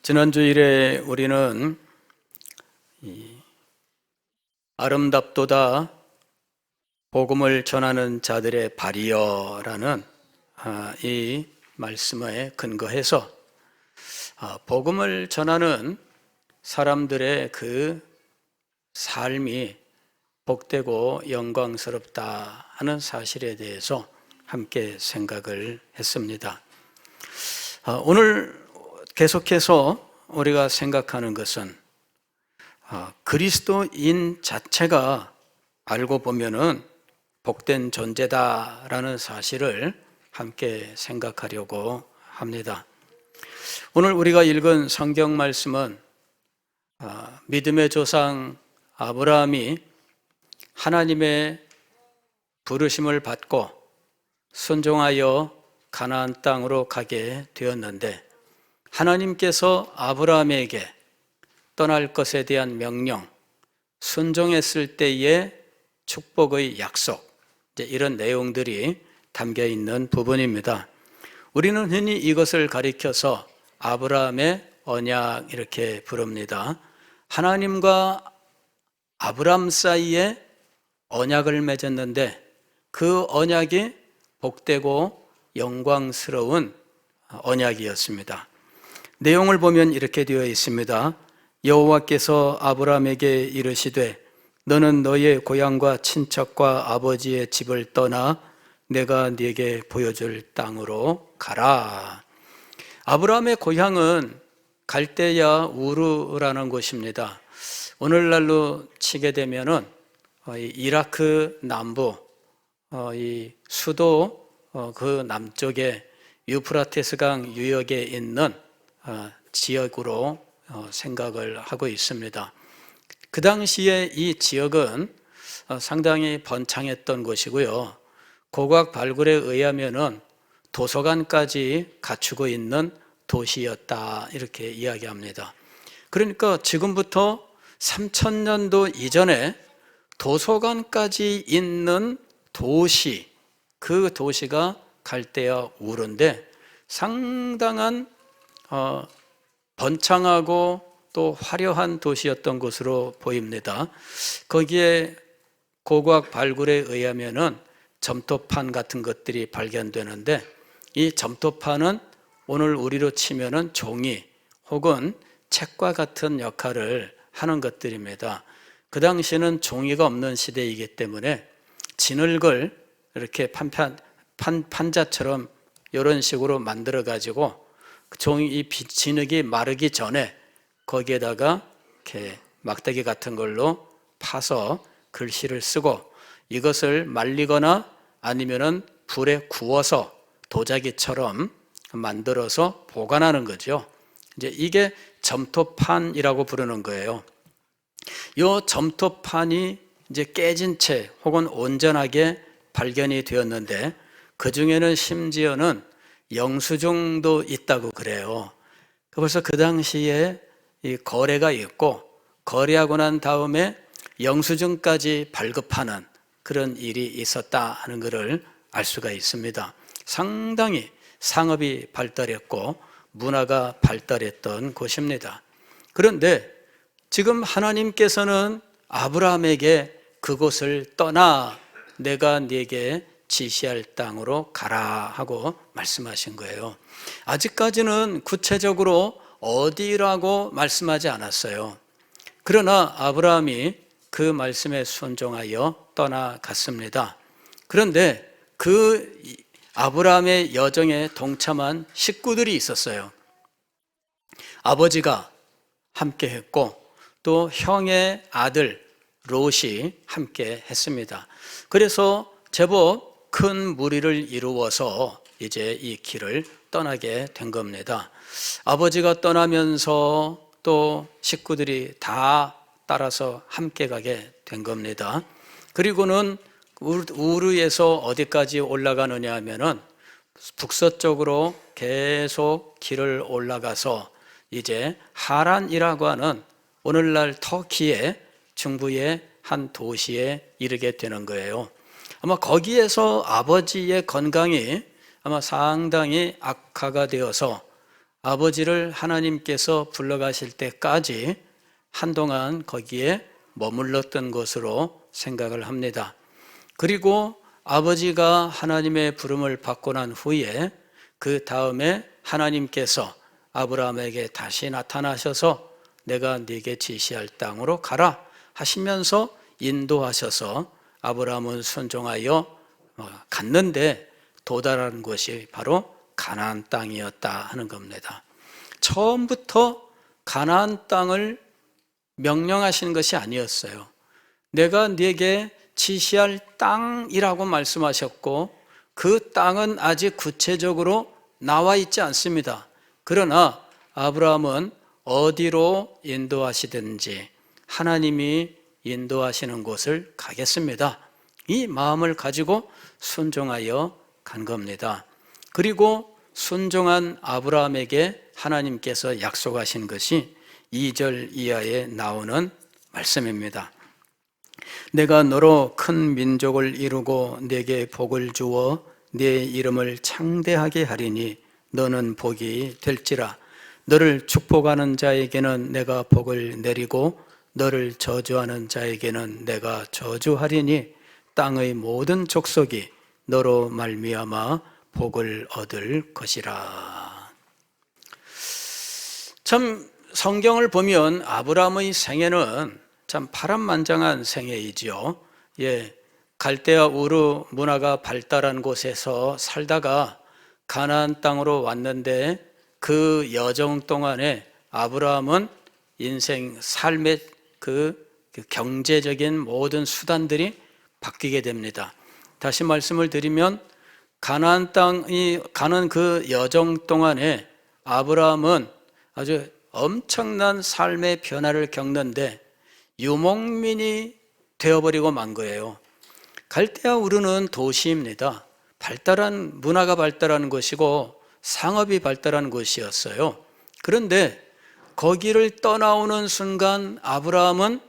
지난 주일에 우리는 아름답도다 복음을 전하는 자들의 발이여라는 이 말씀에 근거해서 복음을 전하는 사람들의 그 삶이 복되고 영광스럽다 하는 사실에 대해서 함께 생각을 했습니다. 오늘 계속해서 우리가 생각하는 것은 그리스도인 자체가 알고 보면은 복된 존재다라는 사실을 함께 생각하려고 합니다. 오늘 우리가 읽은 성경 말씀은 믿음의 조상 아브라함이 하나님의 부르심을 받고 순종하여 가나안 땅으로 가게 되었는데, 하나님께서 아브라함에게 떠날 것에 대한 명령, 순종했을 때의 축복의 약속, 이런 내용들이 담겨 있는 부분입니다. 우리는 흔히 이것을 가리켜서 아브라함의 언약 이렇게 부릅니다. 하나님과 아브라함 사이에 언약을 맺었는데 그 언약이 복되고 영광스러운 언약이었습니다. 내용을 보면 이렇게 되어 있습니다. 여호와께서 아브라함에게 이르시되 너는 너의 고향과 친척과 아버지의 집을 떠나 내가 네게 보여줄 땅으로 가라. 아브라함의 고향은 갈대야 우르라는 곳입니다. 오늘날로 치게 되면은 이라크 남부 이 수도 그 남쪽에 유프라테스강 유역에 있는 지역으로 생각을 하고 있습니다. 그 당시에 이 지역은 상당히 번창했던 곳이고요. 고고학 발굴에 의하면은 도서관까지 갖추고 있는 도시였다 이렇게 이야기합니다. 그러니까 지금부터 3000년도 이전에 도서관까지 있는 도시, 그 도시가 갈대아 우르인데 상당한 번창하고 또 화려한 도시였던 것으로 보입니다. 거기에 고고학 발굴에 의하면은 점토판 같은 것들이 발견되는데, 이 점토판은 오늘 우리로 치면은 종이 혹은 책과 같은 역할을 하는 것들입니다. 그 당시에는 종이가 없는 시대이기 때문에 진흙을 이렇게 판자처럼 이런 식으로 만들어 가지고 이 진흙이 마르기 전에 거기에다가 이렇게 막대기 같은 걸로 파서 글씨를 쓰고 이것을 말리거나 아니면은 불에 구워서 도자기처럼 만들어서 보관하는 거죠. 이제 이게 점토판이라고 부르는 거예요. 이 점토판이 이제 깨진 채 혹은 온전하게 발견이 되었는데, 그 중에는 심지어는 영수증도 있다고 그래요. 그래서 그 당시에 이 거래가 있고, 거래하고 난 다음에 영수증까지 발급하는 그런 일이 있었다 하는 것을 알 수가 있습니다. 상당히 상업이 발달했고 문화가 발달했던 곳입니다. 그런데 지금 하나님께서는 아브라함에게 그곳을 떠나 내가 네게 지시할 땅으로 가라 하고 말씀하신 거예요. 아직까지는 구체적으로 어디라고 말씀하지 않았어요. 그러나 아브라함이 그 말씀에 순종하여 떠나갔습니다. 그런데 그 아브라함의 여정에 동참한 식구들이 있었어요. 아버지가 함께 했고 또 형의 아들 롯이 함께 했습니다. 그래서 제법 큰 무리를 이루어서 이제 이 길을 떠나게 된 겁니다. 아버지가 떠나면서 또 식구들이 다 따라서 함께 가게 된 겁니다. 그리고는 우르에서 어디까지 올라가느냐 하면은 북서쪽으로 계속 길을 올라가서 이제 하란이라고 하는 오늘날 터키의 중부의 한 도시에 이르게 되는 거예요. 아마 거기에서 아버지의 건강이 아마 상당히 악화가 되어서 아버지를 하나님께서 불러가실 때까지 한동안 거기에 머물렀던 것으로 생각을 합니다. 그리고 아버지가 하나님의 부름을 받고 난 후에 그 다음에 하나님께서 아브라함에게 다시 나타나셔서 내가 네게 지시할 땅으로 가라 하시면서 인도하셔서 아브라함은 순종하여 갔는데 도달한 곳이 바로 가나안 땅이었다 하는 겁니다. 처음부터 가나안 땅을 명령하신 것이 아니었어요. 내가 네게 지시할 땅이라고 말씀하셨고 그 땅은 아직 구체적으로 나와 있지 않습니다. 그러나 아브라함은 어디로 인도하시든지 하나님이 인도하시는 곳을 가겠습니다. 이 마음을 가지고 순종하여 간 겁니다. 그리고 순종한 아브라함에게 하나님께서 약속하신 것이 2절 이하에 나오는 말씀입니다. 내가 너로 큰 민족을 이루고 네게 복을 주어 네 이름을 창대하게 하리니 너는 복이 될지라. 너를 축복하는 자에게는 내가 복을 내리고 너를 저주하는 자에게는 내가 저주하리니 땅의 모든 족속이 너로 말미암아 복을 얻을 것이라. 참 성경을 보면 아브라함의 생애는 참 파란만장한 생애이지요. 갈대아 우르 문화가 발달한 곳에서 살다가 가나안 땅으로 왔는데 그 여정 동안에 아브라함은 인생 삶의 그 경제적인 모든 수단들이 바뀌게 됩니다. 다시 말씀을 드리면 가나안 땅이 가는 그 여정 동안에 아브라함은 아주 엄청난 삶의 변화를 겪는데 유목민이 되어버리고 만 거예요. 갈대아 우르는 도시입니다. 발달한 문화가 발달한 곳이고 상업이 발달한 곳이었어요. 그런데 거기를 떠나오는 순간 아브라함은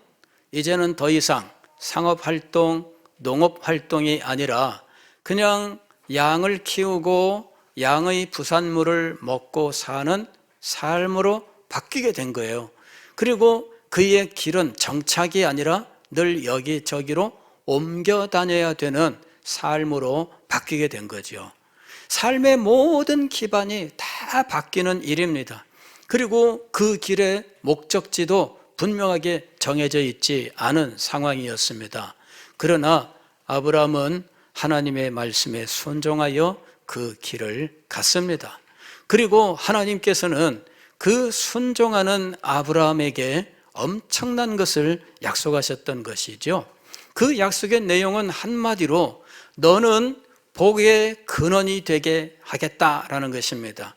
이제는 더 이상 상업활동, 농업활동이 아니라 그냥 양을 키우고 양의 부산물을 먹고 사는 삶으로 바뀌게 된 거예요. 그리고 그의 길은 정착이 아니라 늘 여기저기로 옮겨 다녀야 되는 삶으로 바뀌게 된 거죠. 삶의 모든 기반이 다 바뀌는 일입니다. 그리고 그 길의 목적지도 분명하게 정해져 있지 않은 상황이었습니다. 그러나 아브라함은 하나님의 말씀에 순종하여 그 길을 갔습니다. 그리고 하나님께서는 그 순종하는 아브라함에게 엄청난 것을 약속하셨던 것이죠. 그 약속의 내용은 한마디로 너는 복의 근원이 되게 하겠다라는 것입니다.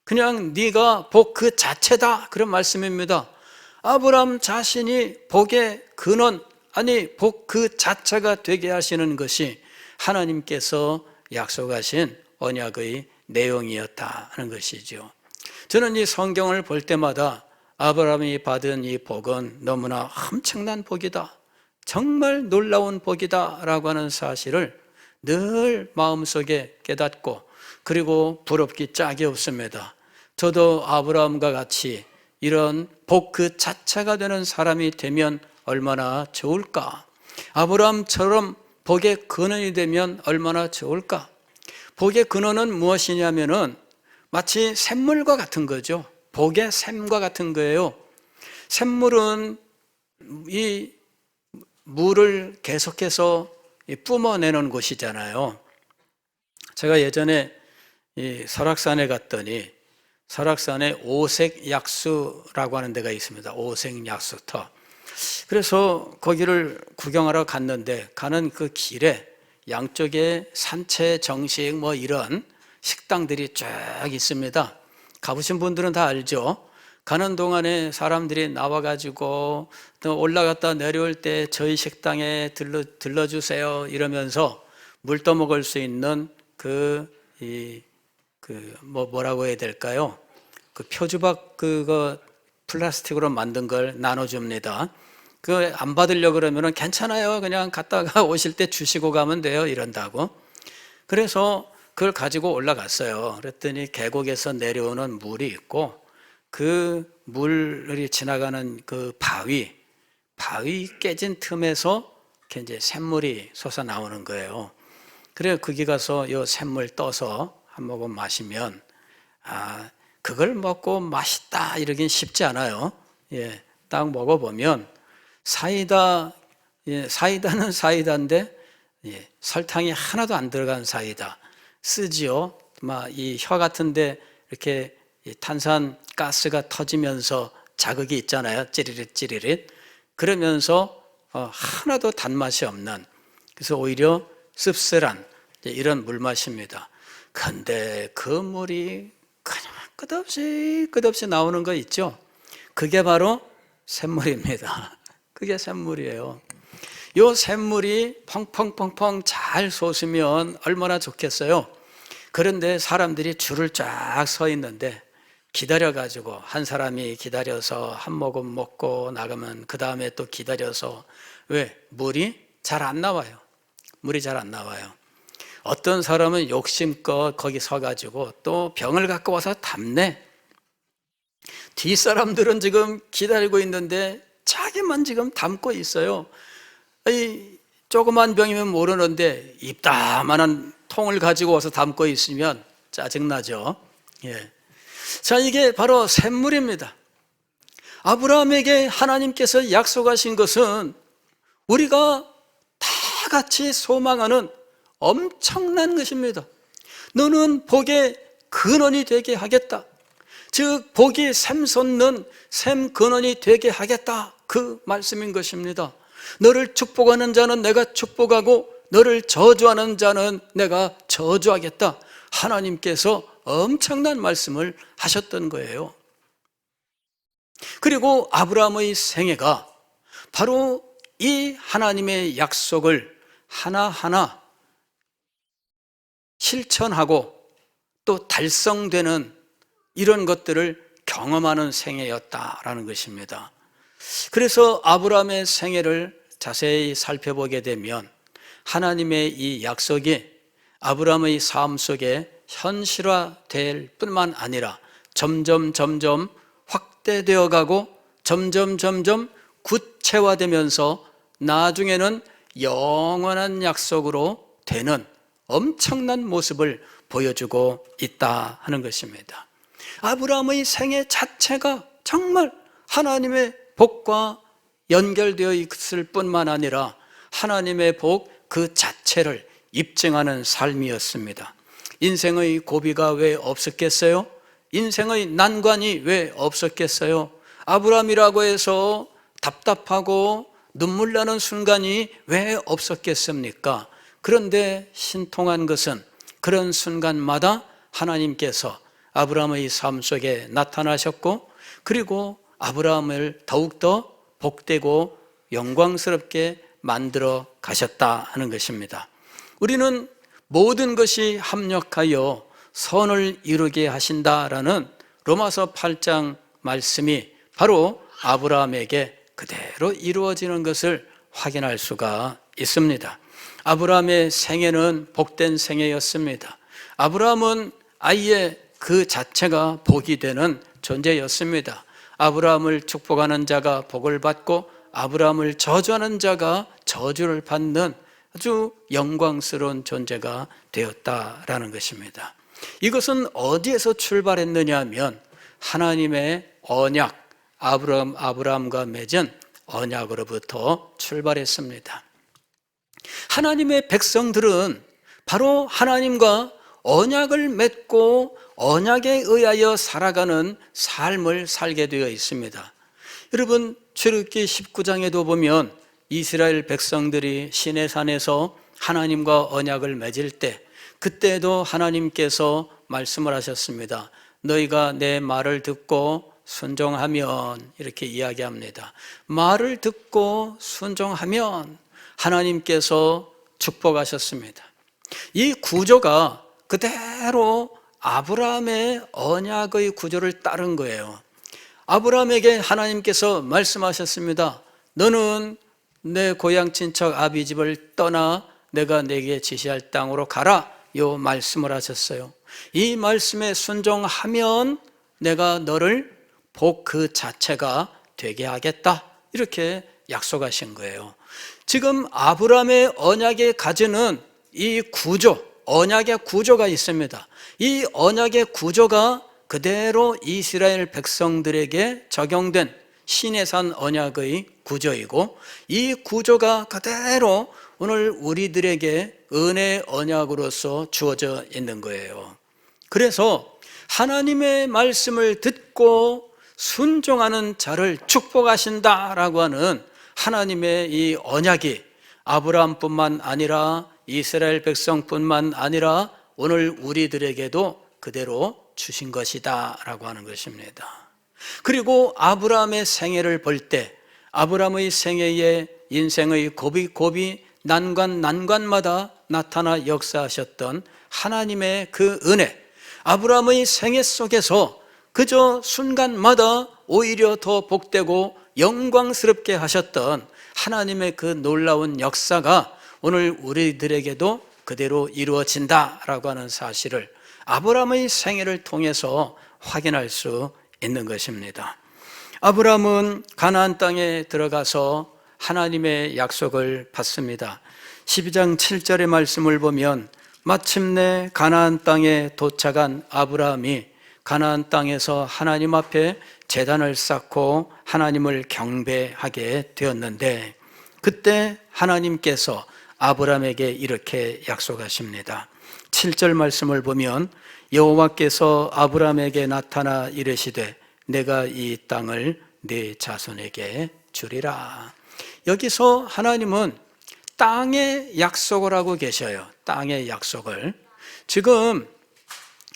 그냥 네가 복 그 자체다 그런 말씀입니다. 아브라함 자신이 복의 근원, 아니 복 그 자체가 되게 하시는 것이 하나님께서 약속하신 언약의 내용이었다 하는 것이죠. 저는 이 성경을 볼 때마다 아브라함이 받은 이 복은 너무나 엄청난 복이다, 정말 놀라운 복이다 라고 하는 사실을 늘 마음속에 깨닫고 그리고 부럽기 짝이 없습니다. 저도 아브라함과 같이 이런 복 그 자체가 되는 사람이 되면 얼마나 좋을까? 아브라함처럼 복의 근원이 되면 얼마나 좋을까? 복의 근원은 무엇이냐면은 마치 샘물과 같은 거죠. 복의 샘과 같은 거예요. 샘물은 이 물을 계속해서 뿜어내는 곳이잖아요. 제가 예전에 이 설악산에 갔더니 설악산에 오색약수라고 하는 데가 있습니다. 오색약수터. 그래서 거기를 구경하러 갔는데 가는 그 길에 양쪽에 산채 정식 뭐 이런 식당들이 쫙 있습니다. 가보신 분들은 다 알죠. 가는 동안에 사람들이 나와가지고 또 올라갔다 내려올 때 저희 식당에 들러주세요 이러면서 물 떠먹을 수 있는 뭐라고 해야 될까요? 그 표주박 그거 플라스틱으로 만든 걸 나눠줍니다. 그 안 받으려고 그러면은 괜찮아요. 그냥 갔다가 오실 때 주시고 가면 돼요. 이런다고. 그래서 그걸 가지고 올라갔어요. 그랬더니 계곡에서 내려오는 물이 있고 그 물이 지나가는 그 바위 깨진 틈에서 이렇게 이제 샘물이 솟아 나오는 거예요. 그래 거기 가서 이 샘물 떠서 한 모금 마시면 그걸 먹고 맛있다 이러긴 쉽지 않아요. 예, 딱 먹어보면 사이다, 사이다는 사이다인데 설탕이 하나도 안 들어간 사이다. 쓰지요. 이 혀 같은데 이렇게 탄산 가스가 터지면서 자극이 있잖아요. 찌리릿 찌리릿. 그러면서 하나도 단맛이 없는, 그래서 오히려 씁쓸한 이런 물맛입니다. 근데 그 물이 그냥 끝없이 나오는 거 있죠. 그게 바로 샘물입니다. 그게 샘물이에요. 요 샘물이 펑펑펑펑 잘 솟으면 얼마나 좋겠어요. 그런데 사람들이 줄을 쫙 서 있는데 기다려가지고 한 사람이 기다려서 한 모금 먹고 나가면 그 다음에 또 기다려서, 왜? 물이 잘 안 나와요. 물이 잘 안 나와요. 어떤 사람은 욕심껏 거기 서가지고 또 병을 갖고 와서 담네. 뒷사람들은 지금 기다리고 있는데 자기만 지금 담고 있어요. 조그만 병이면 모르는데 입다만한 통을 가지고 와서 담고 있으면 짜증나죠. 예. 자, 이게 바로 샘물입니다. 아브라함에게 하나님께서 약속하신 것은 우리가 다 같이 소망하는 엄청난 것입니다. 너는 복의 근원이 되게 하겠다. 즉 복이 샘솟는 샘 근원이 되게 하겠다. 그 말씀인 것입니다. 너를 축복하는 자는 내가 축복하고 너를 저주하는 자는 내가 저주하겠다. 하나님께서 엄청난 말씀을 하셨던 거예요. 그리고 아브라함의 생애가 바로 이 하나님의 약속을 하나하나 실천하고 또 달성되는 이런 것들을 경험하는 생애였다라는 것입니다. 그래서 아브라함의 생애를 자세히 살펴보게 되면 하나님의 이 약속이 아브라함의 삶 속에 현실화될 뿐만 아니라 점점 확대되어 가고 점점 구체화되면서 나중에는 영원한 약속으로 되는 엄청난 모습을 보여주고 있다 하는 것입니다. 아브라함의 생애 자체가 정말 하나님의 복과 연결되어 있을 뿐만 아니라 하나님의 복 그 자체를 입증하는 삶이었습니다. 인생의 고비가 왜 없었겠어요? 인생의 난관이 왜 없었겠어요? 아브라함이라고 해서 답답하고 눈물 나는 순간이 왜 없었겠습니까? 그런데 신통한 것은 그런 순간마다 하나님께서 아브라함의 삶 속에 나타나셨고, 그리고 아브라함을 더욱더 복되고 영광스럽게 만들어 가셨다 하는 것입니다. 우리는 모든 것이 합력하여 선을 이루게 하신다라는 로마서 8장 말씀이 바로 아브라함에게 그대로 이루어지는 것을 확인할 수가 있습니다. 아브라함의 생애는 복된 생애였습니다. 아브라함은 아예 그 자체가 복이 되는 존재였습니다. 아브라함을 축복하는 자가 복을 받고 아브라함을 저주하는 자가 저주를 받는 아주 영광스러운 존재가 되었다라는 것입니다. 이것은 어디에서 출발했느냐 하면 하나님의 언약, 아브라함과 맺은 언약으로부터 출발했습니다. 하나님의 백성들은 바로 하나님과 언약을 맺고 언약에 의하여 살아가는 삶을 살게 되어 있습니다. 여러분, 출애굽기 19장에도 보면 이스라엘 백성들이 시내산에서 하나님과 언약을 맺을 때, 그때도 하나님께서 말씀을 하셨습니다. 너희가 내 말을 듣고 순종하면, 이렇게 이야기합니다. 말을 듣고 순종하면 하나님께서 축복하셨습니다. 이 구조가 그대로 아브라함의 언약의 구조를 따른 거예요. 아브라함에게 하나님께서 말씀하셨습니다. 너는 내 고향 친척 아비 집을 떠나 내가 내게 지시할 땅으로 가라. 요 말씀을 하셨어요. 이 말씀에 순종하면 내가 너를 복 그 자체가 되게 하겠다, 이렇게 약속하신 거예요. 지금 아브라함의 언약에 가지는 이 구조, 언약의 구조가 있습니다. 이 언약의 구조가 그대로 이스라엘 백성들에게 적용된 시내산 언약의 구조이고, 이 구조가 그대로 오늘 우리들에게 은혜의 언약으로서 주어져 있는 거예요. 그래서 하나님의 말씀을 듣고 순종하는 자를 축복하신다라고 하는 하나님의 이 언약이 아브라함뿐만 아니라 이스라엘 백성뿐만 아니라 오늘 우리들에게도 그대로 주신 것이다 라고 하는 것입니다. 그리고 아브라함의 생애를 볼 때 아브라함의 생애에 인생의 고비 난관마다 나타나 역사하셨던 하나님의 그 은혜, 아브라함의 생애 속에서 그저 순간마다 오히려 더 복되고 영광스럽게 하셨던 하나님의 그 놀라운 역사가 오늘 우리들에게도 그대로 이루어진다라고 하는 사실을 아브라함의 생애를 통해서 확인할 수 있는 것입니다. 아브라함은 가나안 땅에 들어가서 하나님의 약속을 받습니다. 12장 7절의 말씀을 보면 마침내 가나안 땅에 도착한 아브라함이 가나안 땅에서 하나님 앞에 제단을 쌓고 하나님을 경배하게 되었는데, 그때 하나님께서 아브라함에게 이렇게 약속하십니다. 7절 말씀을 보면 여호와께서 아브라함에게 나타나 이르시되 내가 이 땅을 네 자손에게 주리라. 여기서 하나님은 땅의 약속을 하고 계셔요. 땅의 약속을. 지금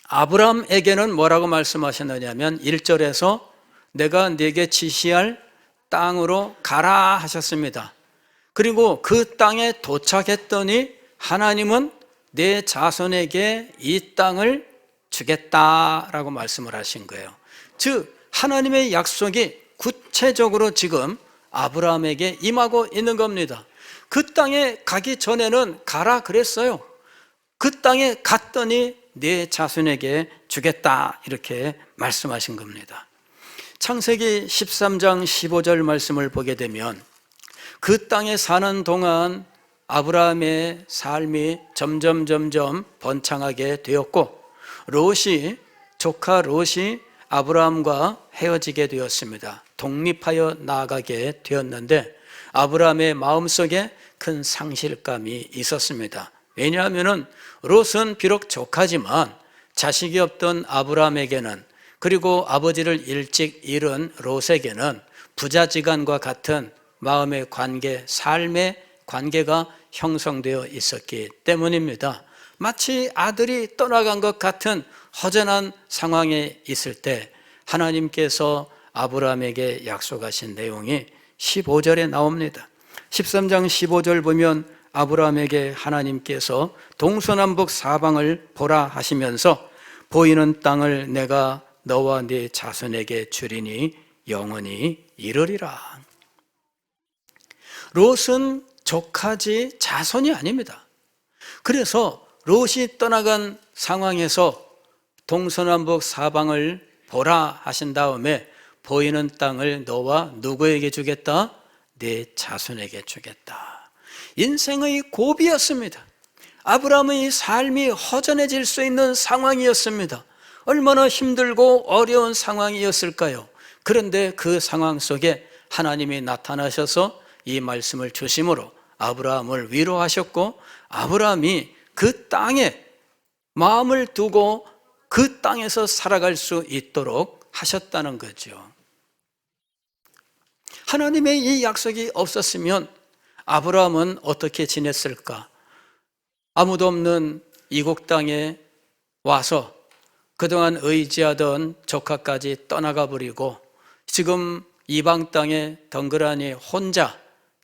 아브라함에게는 뭐라고 말씀하셨느냐면 1절에서 내가 네게 지시할 땅으로 가라 하셨습니다. 그리고 그 땅에 도착했더니 하나님은 내 자손에게 이 땅을 주겠다라고 말씀을 하신 거예요. 즉 하나님의 약속이 구체적으로 지금 아브라함에게 임하고 있는 겁니다. 그 땅에 가기 전에는 가라 그랬어요. 그 땅에 갔더니 네 자손에게 주겠다, 이렇게 말씀하신 겁니다. 창세기 13장 15절 말씀을 보게 되면 그 땅에 사는 동안 아브라함의 삶이 점점 번창하게 되었고, 조카 롯이 아브라함과 헤어지게 되었습니다. 독립하여 나아가게 되었는데 아브라함의 마음속에 큰 상실감이 있었습니다. 왜냐하면 롯은 비록 조카지만 자식이 없던 아브라함에게는, 그리고 아버지를 일찍 잃은 롯에게는 부자지간과 같은 마음의 관계, 삶의 관계가 형성되어 있었기 때문입니다. 마치 아들이 떠나간 것 같은 허전한 상황에 있을 때 하나님께서 아브라함에게 약속하신 내용이 15절에 나옵니다. 13장 15절 보면 아브라함에게 하나님께서 동서남북 사방을 보라 하시면서 보이는 땅을 내가 너와 네 자손에게 주리니 영원히 이르리라. 롯은 조카지 자손이 아닙니다. 그래서 롯이 떠나간 상황에서 동서남북 사방을 보라 하신 다음에 보이는 땅을 너와 누구에게 주겠다? 네 자손에게 주겠다. 인생의 고비였습니다. 아브라함의 삶이 허전해질 수 있는 상황이었습니다. 얼마나 힘들고 어려운 상황이었을까요? 그런데 그 상황 속에 하나님이 나타나셔서 이 말씀을 주심으로 아브라함을 위로하셨고, 아브라함이 그 땅에 마음을 두고 그 땅에서 살아갈 수 있도록 하셨다는 거죠. 하나님의 이 약속이 없었으면 아브라함은 어떻게 지냈을까? 아무도 없는 이국 땅에 와서 그동안 의지하던 조카까지 떠나가 버리고 지금 이방 땅에 덩그러니 혼자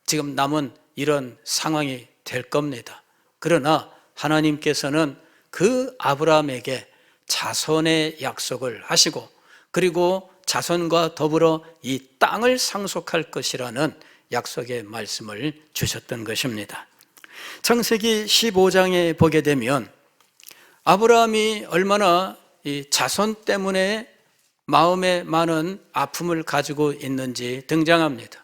지금 남은 이런 상황이 될 겁니다. 그러나 하나님께서는 그 아브라함에게 자손의 약속을 하시고, 그리고 자손과 더불어 이 땅을 상속할 것이라는 약속의 말씀을 주셨던 것입니다. 창세기 15장에 보게 되면 아브라함이 얼마나 이 자손 때문에 마음에 많은 아픔을 가지고 있는지 등장합니다.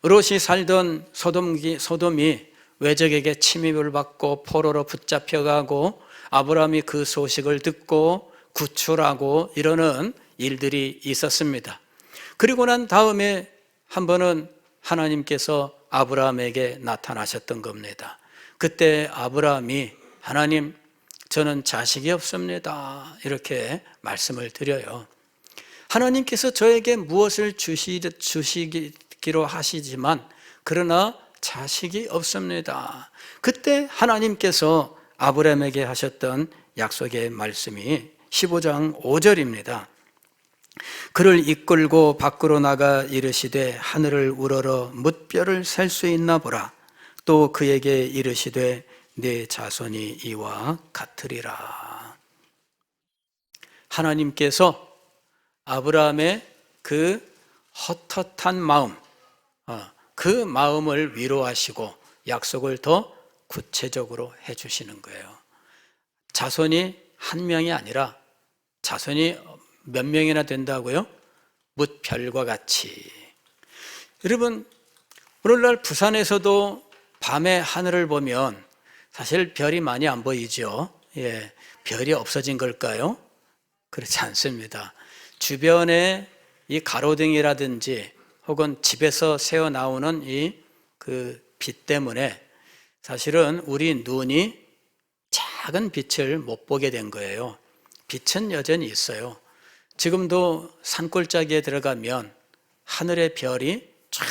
롯이 살던 소돔이 외적에게 침입을 받고 포로로 붙잡혀가고 아브라함이 그 소식을 듣고 구출하고 이러는 일들이 있었습니다. 그리고 난 다음에 한 번은 하나님께서 아브라함에게 나타나셨던 겁니다. 그때 아브라함이 하나님, 저는 자식이 없습니다, 이렇게 말씀을 드려요. 하나님께서 저에게 무엇을 주시기로 하시지만 그러나 자식이 없습니다. 그때 하나님께서 아브라함에게 하셨던 약속의 말씀이 15장 5절입니다. 그를 이끌고 밖으로 나가 이르시되 하늘을 우러러 뭇별을 셀 수 있나 보라. 또 그에게 이르시되 네 자손이 이와 같으리라. 하나님께서 아브라함의 그 헛헛한 마음, 그 마음을 위로하시고 약속을 더 구체적으로 해주시는 거예요. 자손이 한 명이 아니라 자손이 몇 명이나 된다고요? 뭇별과 같이. 여러분, 오늘날 부산에서도 밤에 하늘을 보면 사실 별이 많이 안 보이죠. 예, 별이 없어진 걸까요? 그렇지 않습니다. 주변에 이 가로등이라든지 혹은 집에서 새어 나오는 이 그 빛 때문에 사실은 우리 눈이 작은 빛을 못 보게 된 거예요. 빛은 여전히 있어요. 지금도 산골짜기에 들어가면 하늘의 별이 쫙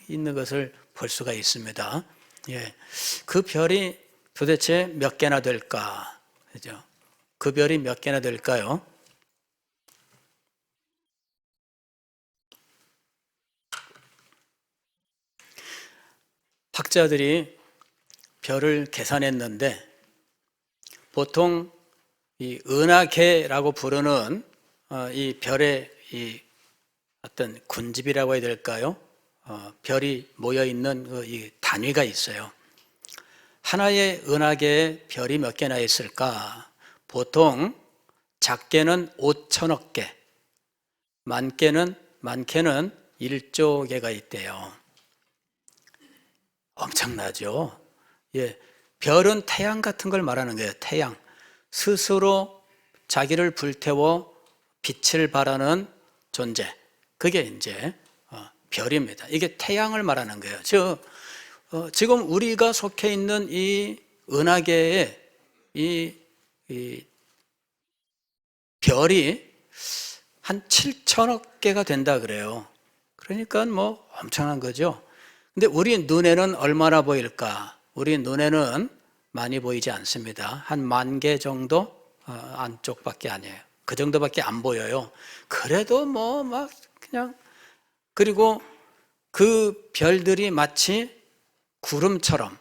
있는 것을 볼 수가 있습니다. 예, 그 별이 도대체 몇 개나 될까? 그죠? 그 별이 몇 개나 될까요? 학자들이 별을 계산했는데 보통 이 은하계라고 부르는 이 별의 이 어떤 군집이라고 해야 될까요? 별이 모여 있는 이 단위가 있어요. 하나의 은하계에 별이 몇 개나 있을까? 보통 작게는 5천억 개, 많게는 1조 개가 있대요. 엄청나죠? 예, 별은 태양 같은 걸 말하는 거예요. 태양. 스스로 자기를 불태워 빛을 발하는 존재. 그게 이제 별입니다. 이게 태양을 말하는 거예요. 지금 우리가 속해 있는 이 은하계에 이 별이 한 7천억 개가 된다 그래요. 그러니까 뭐 엄청난 거죠. 근데 우리 눈에는 얼마나 보일까? 우리 눈에는 많이 보이지 않습니다. 한 10,000개 정도 안쪽밖에 아니에요. 그 정도밖에 안 보여요. 그래도 뭐 막 그냥, 그리고 그 별들이 마치 구름처럼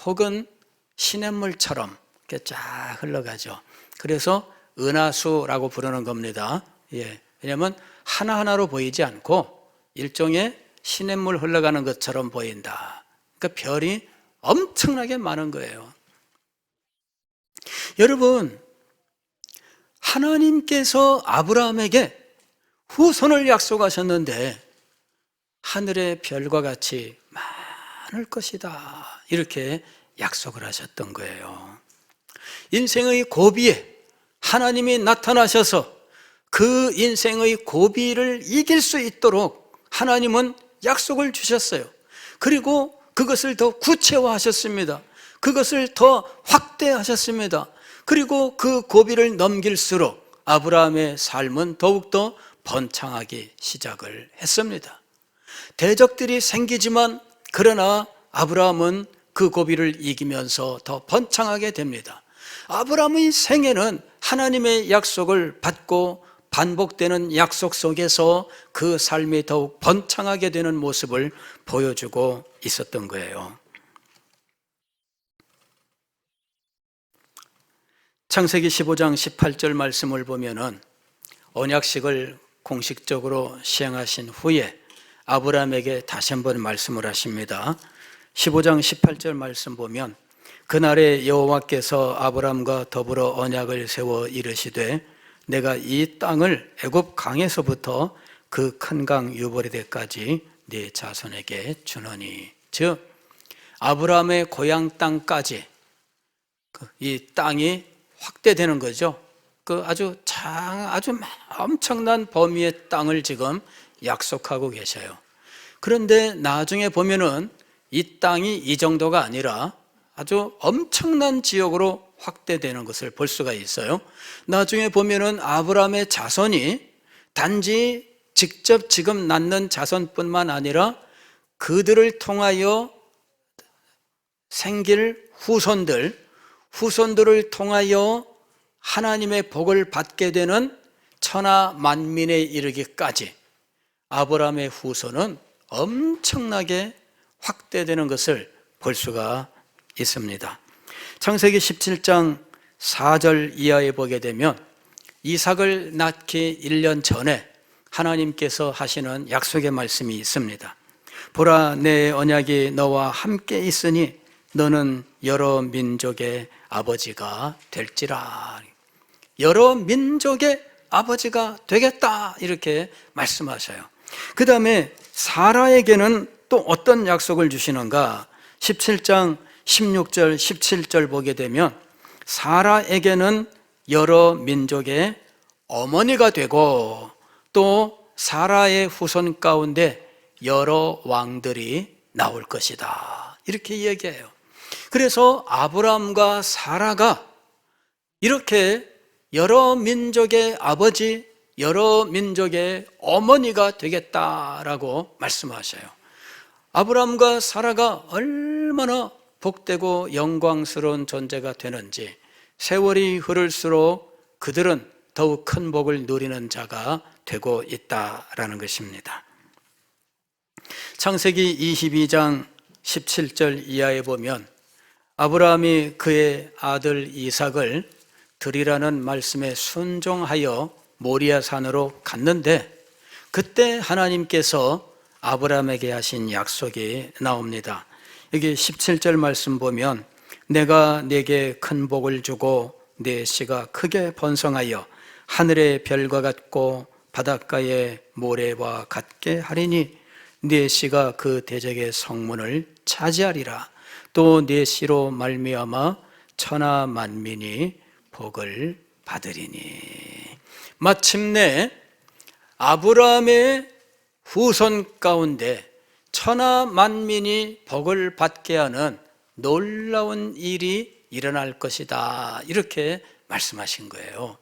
혹은 시냇물처럼 이렇게 쫙 흘러가죠. 그래서 은하수라고 부르는 겁니다. 예, 왜냐하면 하나하나로 보이지 않고 일종의 시냇물 흘러가는 것처럼 보인다. 그러니까 별이 엄청나게 많은 거예요. 여러분, 하나님께서 아브라함에게 후손을 약속하셨는데 하늘의 별과 같이 많을 것이다, 이렇게 약속을 하셨던 거예요. 인생의 고비에 하나님이 나타나셔서 그 인생의 고비를 이길 수 있도록 하나님은 약속을 주셨어요. 그리고 그것을 더 구체화하셨습니다. 그것을 더 확대하셨습니다. 그리고 그 고비를 넘길수록 아브라함의 삶은 더욱더 번창하기 시작을 했습니다. 대적들이 생기지만 그러나 아브라함은 그 고비를 이기면서 더 번창하게 됩니다. 아브라함의 생애는 하나님의 약속을 받고 반복되는 약속 속에서 그 삶이 더욱 번창하게 되는 모습을 보여주고 있었던 거예요. 창세기 15장 18절 말씀을 보면은 언약식을 공식적으로 시행하신 후에 아브라함에게 다시 한번 말씀을 하십니다. 15장 18절 말씀 보면 그날에 여호와께서 아브람과 더불어 언약을 세워 이르시되 내가 이 땅을 애굽 강에서부터 그 큰 강 유브라데까지 네 자손에게 주노니. 즉 아브라함의 고향 땅까지 이 땅이 확대되는 거죠. 아주 엄청난 범위의 땅을 지금 약속하고 계셔요. 그런데 나중에 보면은 이 땅이 이 정도가 아니라 아주 엄청난 지역으로 확대되는 것을 볼 수가 있어요. 나중에 보면은 아브라함의 자손이 단지 직접 지금 낳는 자손뿐만 아니라 그들을 통하여 생길 후손들을 통하여 하나님의 복을 받게 되는 천하 만민에 이르기까지 아브라함의 후손은 엄청나게 확대되는 것을 볼 수가 있습니다. 창세기 17장 4절 이하에 보게 되면 이삭을 낳기 1년 전에 하나님께서 하시는 약속의 말씀이 있습니다. 보라, 내 언약이 너와 함께 있으니 너는 여러 민족의 아버지가 될지라. 여러 민족의 아버지가 되겠다, 이렇게 말씀하셔요. 그 다음에 사라에게는 또 어떤 약속을 주시는가? 17장 16절 17절 보게 되면 사라에게는 여러 민족의 어머니가 되고 또 사라의 후손 가운데 여러 왕들이 나올 것이다, 이렇게 얘기해요. 그래서 아브라함과 사라가 이렇게 여러 민족의 아버지, 여러 민족의 어머니가 되겠다라고 말씀하셔요. 아브라함과 사라가 얼마나 복되고 영광스러운 존재가 되는지 세월이 흐를수록 그들은 더욱 큰 복을 누리는 자가 되고 있다라는 것입니다. 창세기 22장 17절 이하에 보면 아브라함이 그의 아들 이삭을 드리라는 말씀에 순종하여 모리아 산으로 갔는데 그때 하나님께서 아브라함에게 하신 약속이 나옵니다. 여기 17절 말씀 보면 내가 네게 큰 복을 주고 네 씨가 크게 번성하여 하늘의 별과 같고 바닷가의 모래와 같게 하리니 네 씨가 그 대적의 성문을 차지하리라. 또 네 씨로 말미암아 천하 만민이 복을 받으리니. 마침내 아브라함의 후손 가운데 천하 만민이 복을 받게 하는 놀라운 일이 일어날 것이다, 이렇게 말씀하신 거예요.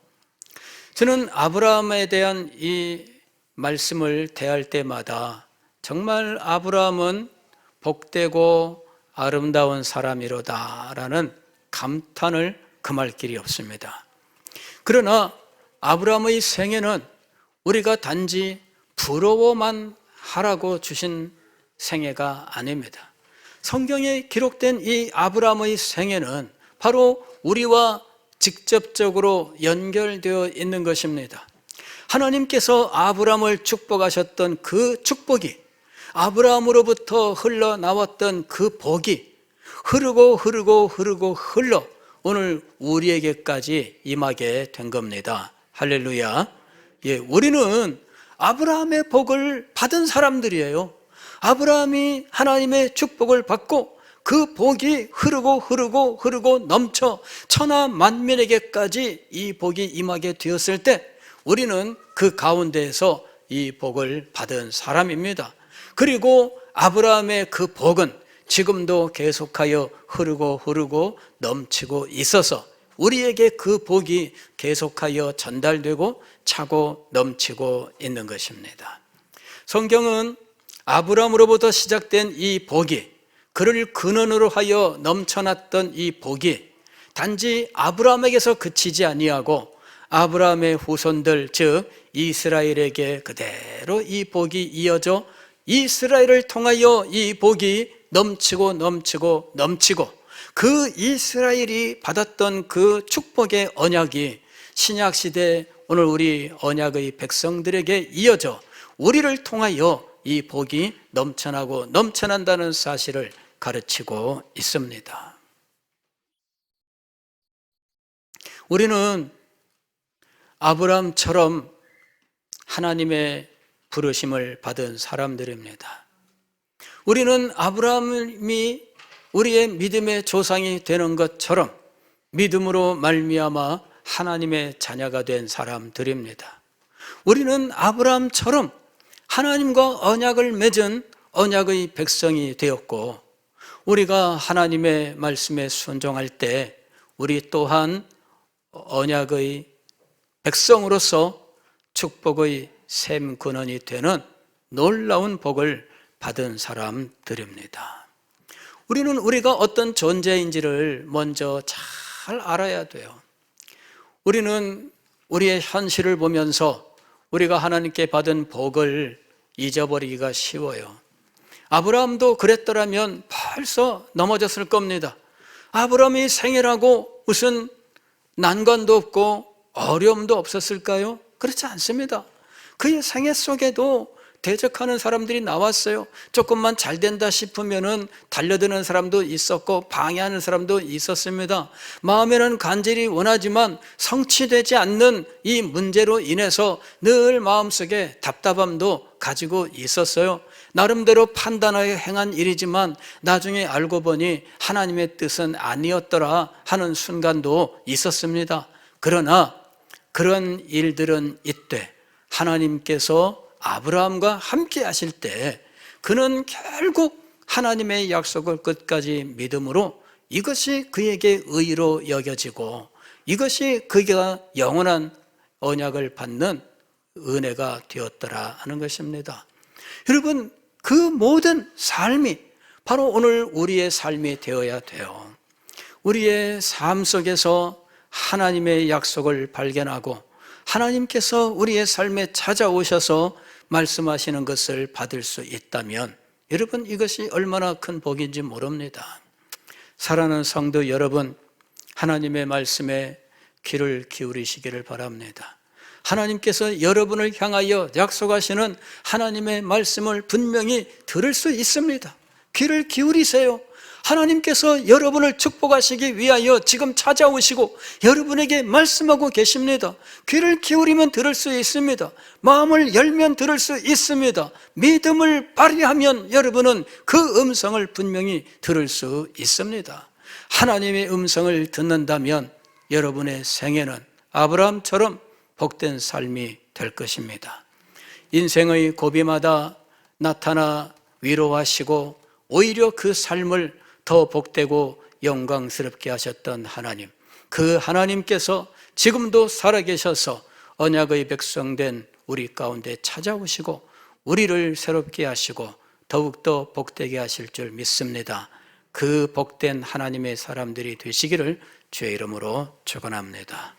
저는 아브라함에 대한 이 말씀을 대할 때마다 정말 아브라함은 복되고 아름다운 사람이로다라는 감탄을 금할 길이 없습니다. 그러나 아브라함의 생애는 우리가 단지 부러워만 하라고 주신 생애가 아닙니다. 성경에 기록된 이 아브라함의 생애는 바로 우리와 직접적으로 연결되어 있는 것입니다. 하나님께서 아브라함을 축복하셨던 그 축복이, 아브라함으로부터 흘러나왔던 그 복이 흐르고 흘러 오늘 우리에게까지 임하게 된 겁니다. 할렐루야. 예, 우리는 아브라함의 복을 받은 사람들이에요. 아브라함이 하나님의 축복을 받고 그 복이 흐르고 넘쳐 천하 만민에게까지 이 복이 임하게 되었을 때 우리는 그 가운데에서 이 복을 받은 사람입니다. 그리고 아브라함의 그 복은 지금도 계속하여 흐르고 넘치고 있어서 우리에게 그 복이 계속하여 전달되고 차고 넘치고 있는 것입니다. 성경은 아브라함으로부터 시작된 이 복이, 그를 근원으로 하여 넘쳐났던 이 복이 단지 아브라함에게서 그치지 아니하고 아브라함의 후손들, 즉 이스라엘에게 그대로 이 복이 이어져 이스라엘을 통하여 이 복이 넘치고 그 이스라엘이 받았던 그 축복의 언약이 신약시대 오늘 우리 언약의 백성들에게 이어져 우리를 통하여 이 복이 넘쳐나고 넘쳐난다는 사실을 가르치고 있습니다. 우리는 아브라함처럼 하나님의 부르심을 받은 사람들입니다. 우리는 아브라함이 우리의 믿음의 조상이 되는 것처럼 믿음으로 말미암아 하나님의 자녀가 된 사람들입니다. 우리는 아브라함처럼 하나님과 언약을 맺은 언약의 백성이 되었고, 우리가 하나님의 말씀에 순종할 때 우리 또한 언약의 백성으로서 축복의 샘 근원이 되는 놀라운 복을 받은 사람들입니다. 우리는 우리가 어떤 존재인지를 먼저 잘 알아야 돼요. 우리는 우리의 현실을 보면서 우리가 하나님께 받은 복을 잊어버리기가 쉬워요. 아브라함도 그랬더라면 벌써 넘어졌을 겁니다. 아브라함이 생애라고 무슨 난관도 없고 어려움도 없었을까요? 그렇지 않습니다. 그의 생애 속에도 대적하는 사람들이 나왔어요. 조금만 잘 된다 싶으면은 달려드는 사람도 있었고 방해하는 사람도 있었습니다. 마음에는 간절히 원하지만 성취되지 않는 이 문제로 인해서 늘 마음속에 답답함도 가지고 있었어요. 나름대로 판단하여 행한 일이지만 나중에 알고 보니 하나님의 뜻은 아니었더라 하는 순간도 있었습니다. 그러나 그런 일들은 이때 하나님께서 아브라함과 함께 하실 때 그는 결국 하나님의 약속을 끝까지 믿음으로 이것이 그에게 의로 여겨지고 이것이 그가 영원한 언약을 받는 은혜가 되었더라 하는 것입니다. 여러분, 그 모든 삶이 바로 오늘 우리의 삶이 되어야 돼요. 우리의 삶 속에서 하나님의 약속을 발견하고 하나님께서 우리의 삶에 찾아오셔서 말씀하시는 것을 받을 수 있다면 여러분, 이것이 얼마나 큰 복인지 모릅니다. 사랑하는 성도 여러분, 하나님의 말씀에 귀를 기울이시기를 바랍니다. 하나님께서 여러분을 향하여 약속하시는 하나님의 말씀을 분명히 들을 수 있습니다. 귀를 기울이세요. 하나님께서 여러분을 축복하시기 위하여 지금 찾아오시고 여러분에게 말씀하고 계십니다. 귀를 기울이면 들을 수 있습니다. 마음을 열면 들을 수 있습니다. 믿음을 발휘하면 여러분은 그 음성을 분명히 들을 수 있습니다. 하나님의 음성을 듣는다면 여러분의 생애는 아브라함처럼 복된 삶이 될 것입니다. 인생의 고비마다 나타나 위로하시고 오히려 그 삶을 더 복되고 영광스럽게 하셨던 하나님, 그 하나님께서 지금도 살아계셔서 언약의 백성된 우리 가운데 찾아오시고 우리를 새롭게 하시고 더욱더 복되게 하실 줄 믿습니다. 그 복된 하나님의 사람들이 되시기를 주의 이름으로 축원합니다.